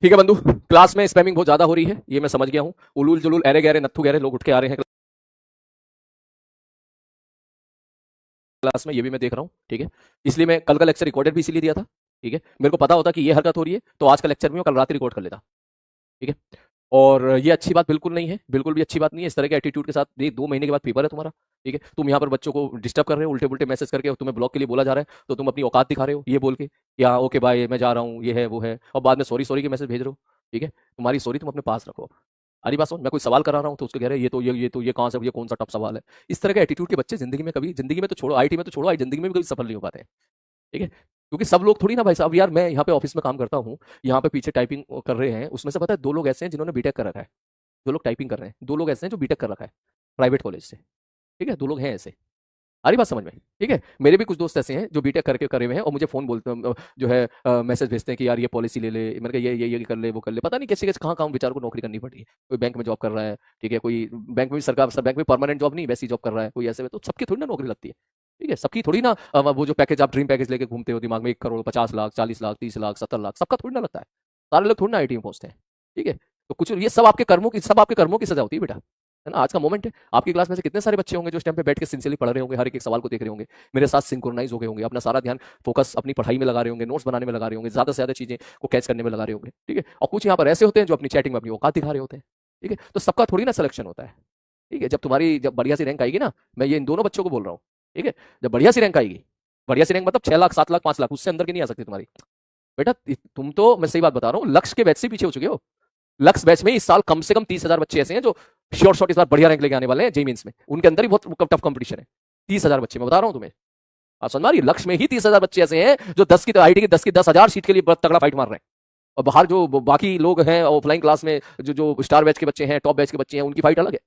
ठीक है बंधु, क्लास में स्पैमिंग बहुत ज्यादा हो रही है, ये मैं समझ गया हूँ। उलूल जुलूल अरे गहरे नत्थु गहरे लोग उठ के आ रहे हैं क्लास में, ये भी मैं देख रहा हूँ। ठीक है, इसलिए मैं कल का लेक्चर रिकॉर्डेड भी इसीलिए दिया था। ठीक है, मेरे को पता होता कि ये हरकत हो रही है तो आज का लेक्चर भी मैं कल रात रिकॉर्ड कर लेता। ठीक है, और ये अच्छी बात बिल्कुल नहीं है, बिल्कुल भी अच्छी बात नहीं है इस तरह के एटीट्यूड के साथ। ये 2 महीने के बाद पेपर है तुम्हारा। ठीक है, तुम यहाँ पर बच्चों को डिस्टर्ब कर रहे हो, उल्टे पुल्टे मैसेज करके, और तुम्हें ब्लॉक के लिए बोला जा रहा है तो तुम अपनी औकात दिखा रहे हो ये बोल के कि हाँ ओके बाय मैं जा रहा हूँ, ये है वो है, और बाद में सॉरी सॉरी के मैसेज भेज रहे हो। ठीक है, तुम्हारी सॉरी तुम अपने पास रखो। अरे बात सुन, मैं कोई सवाल करा रहा हूँ तो उसको कह रहे हैं ये कहाँ से, ये कौन सा टफ सवाल है। इस तरह के एटीट्यूड के बच्चे जिंदगी में कभी, जिंदगी में तो छोड़ो, आईटी में तो छोड़ो, आई जिंदगी में भी कभी सफल नहीं हो पाते हैं। ठीक है, क्योंकि सब लोग थोड़ी ना भाई साहब, यार मैं यहाँ पे ऑफिस में काम करता हूँ, यहाँ पे पीछे टाइपिंग कर रहे हैं, उसमें से पता है 2 लोग ऐसे हैं जिन्होंने बीटेक कर रखा है। 2 लोग टाइपिंग कर रहे हैं, 2 लोग ऐसे हैं जो बीटेक कर रखा है प्राइवेट कॉलेज से। ठीक है, 2 लोग हैं ऐसे। आ रही बात समझ में? ठीक है, मेरे भी कुछ दोस्त ऐसे हैं जो बीटेक करके करे हुए हैं और मुझे फोन बोलते हैं, जो है मैसेज भेजते हैं कि यार ये पॉलिसी ले ले, मैंने कहा ये कर ले, वो कर ले, पता नहीं कैसे कैसे कहाँ कहाँ बेचारों को नौकरी करनी पड़ी है। कोई बैंक में जॉब कर रहा है, ठीक है, कोई बैंक में भी, सरकार बैंक में परमानेंट जॉब नहीं वैसी जॉब कर रहा है कोई, ऐसे में तो सबकी थोड़ी ना नौकरी लगती है। ठीक है, सबकी थोड़ी ना वो जो पैकेज आप ड्रीम पैकेज लेके घूमते हो दिमाग में, 1 करोड़ 50 लाख 40 लाख 30 लाख 70 लाख, सबका थोड़ी ना लगता है। सारे लोग थोड़ी ना आईटी में पहुंचते हैं। ठीक है, तो कुछ ये सब आपके कर्मों की सजा होती है बेटा, है ना। आज का मोमेंट है, आपकी क्लास में से कितने सारे बच्चे होंगे जो इस टाइम पे बैठ के सिंसियरली पढ़ रहे होंगे, हर एक सवाल को देख रहे होंगे, मेरे साथ सिंक्रोनाइज हो गए होंगे, अपना सारा ध्यान फोकस अपनी पढ़ाई में लगा रहे होंगे, नोट्स बनाने में लगा रहे होंगे, ज्यादा से ज्यादा चीजें को कैच करने में लगा रहे होंगे। ठीक है, और कुछ यहाँ पर ऐसे होते हैं जो अपनी चैटिंग में अपनी औकात दिखा रहे होते हैं। ठीक है, तो सबका थोड़ी ना सिलेक्शन होता है। ठीक है, जब बढ़िया सी रैंक आएगी ना, मैं ये इन दोनों बच्चों को बोल रहा हूँ। ठीक है, जब बढ़िया सी रैंक आएगी, बढ़िया सी रैंक मतलब 6 लाख 7 लाख 5 लाख, उससे अंदर की नहीं आ सकती तुम्हारी। बेटा तुम तो, मैं सही बात बता रहा हूँ, लक्ष्य के बैच से पीछे हो चुके हो। लक्ष्य बैच में इस साल कम से कम 30,000 बच्चे ऐसे हैं जो श्योर शॉट इस बार बढ़िया रैंक लेके आने वाले हैं जेई मेंस में, उनके अंदर ही बहुत टफ कंपटीशन है। 30,000 बच्चे, मैं बता रहा हूं तुम्हें, आप समझ मारिए, लक्ष्य में ही 30,000 बच्चे ऐसे हैं जो 10 सीट के लिए बहुत तगड़ा फाइट मार रहे हैं। और बाहर जो बाकी लोग हैं ऑफलाइन क्लास में, जो जो स्टार बैच के बच्चे हैं, टॉप बैच के बच्चे हैं, उनकी फाइट अलग है।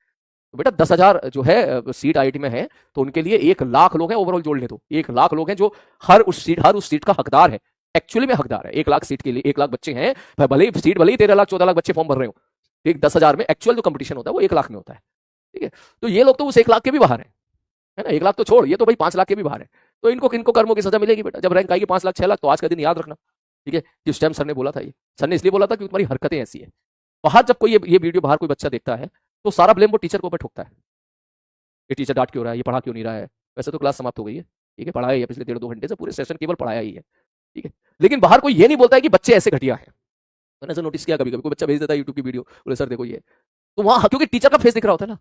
तो बेटा 10,000 जो है सीट आईआईटी में है, तो उनके लिए 1 लाख लोग हैं ओवरऑल जोड़ ले तो, 1 लाख लोग हैं जो हर उस सीट का हकदार है। एक्चुअली में हकदार है 1 लाख सीट के लिए, 1 लाख बच्चे हैं, भले ही सीट, भले ही 13 लाख 14 लाख बच्चे फॉर्म भर रहे हो, एक 10,000 में एक्चुअल जो कंपटीशन होता है वो 1 लाख में होता है। ठीक है, तो ये लोग तो उस 1 लाख के भी बाहर है ना, 1 लाख तो छोड़, ये तो भाई 5 लाख के भी बाहर है। तो इनको किनको कर्मों की सजा मिलेगी बेटा, जब रैंक आएगी 5 लाख 6 लाख, तो आज का दिन याद रखना। ठीक है, जिस टाइम सर ने बोला था, ये सर ने इसलिए बोला था कि तुम्हारी हरकतें ऐसी है। बाहर जब कोई ये वीडियो बाहर कोई बच्चा देखता है तो सारा ब्लेम वो टीचर के ऊपर ठोकता है, ये टीचर डांट क्यों रहा है, ये पढ़ा क्यों नहीं रहा है। वैसे तो क्लास समाप्त हो गई है, ठीक है, पढ़ाया ही है पिछले 1.5 2 घंटे से, पूरे सेशन केवल पढ़ाया ही है। ठीक है, लेकिन बाहर कोई ये नहीं बोलता है कि बच्चे ऐसे घटिया है। मैंने ऐसा नोटिस किया, कभी कभी कोई बच्चा भेज देता है यूट्यूब की वीडियो, बोले सर देखो ये, तो वहां क्योंकि टीचर का फेस दिख रहा होता है ना,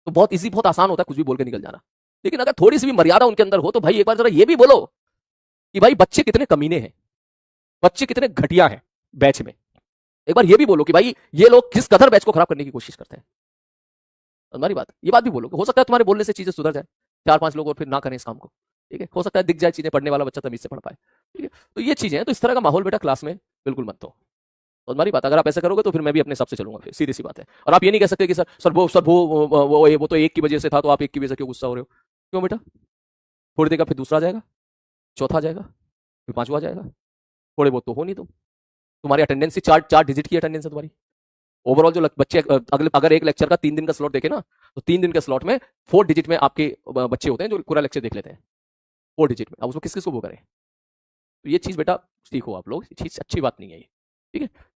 तो बहुत इजी, बहुत आसान होता है कुछ भी बोल के निकल जाना। लेकिन अगर थोड़ी सी भी मर्यादा उनके अंदर हो तो भाई एक बार जरा ये भी बोलो कि भाई बच्चे कितने कमीने हैं, बच्चे कितने घटिया हैं बैच में। एक बार ये भी बोलो कि भाई ये लोग किस कदर बैच को खराब करने की कोशिश करते हैं। हमारी बात, ये बात भी बोलो, हो सकता है तुम्हारे बोलने से चीजें सुधर जाए, 4 5 लोग और फिर ना करें इस काम को। ठीक है, हो सकता है दिख जाए चीजें, पढ़ने वाला बच्चा तमीज से पढ़ पाए। ठीक है, तो ये चीजें हैं, तो इस तरह का माहौल बेटा क्लास में बिल्कुल मत दो। और हमारी बात, अगर आप ऐसा करोगे तो फिर मैं भी अपने हिसाब से चलूंगा, फिर सीधी सी बात है। और आप ये नहीं कह सकते कि वो तो एक की वजह से था, तो आप एक की वजह से क्यों गुस्सा हो रहे हो। क्यों बेटा, थोड़ी देर का फिर दूसरा आ जाएगा, चौथा आ जाएगा, फिर पांचवा आ जाएगा, थोड़े बहुत तो हो नहीं तुम, तुम्हारी अटेंडेंस 4 डिजिट की अटेंडेंस है तुम्हारी। ओवरऑल जो बच्चे अगले, अगर एक लेक्चर का 3 दिन का स्लॉट देखे ना, तो 3 दिन के स्लॉट में 4 डिजिट में आपके बच्चे होते हैं जो पूरा लेक्चर देख लेते हैं, 4 डिजिट में। अब उसको किस किस को वो करें, तो ये चीज बेटा सीखो आप लोग, ये चीज अच्छी बात नहीं है ये। ठीक है,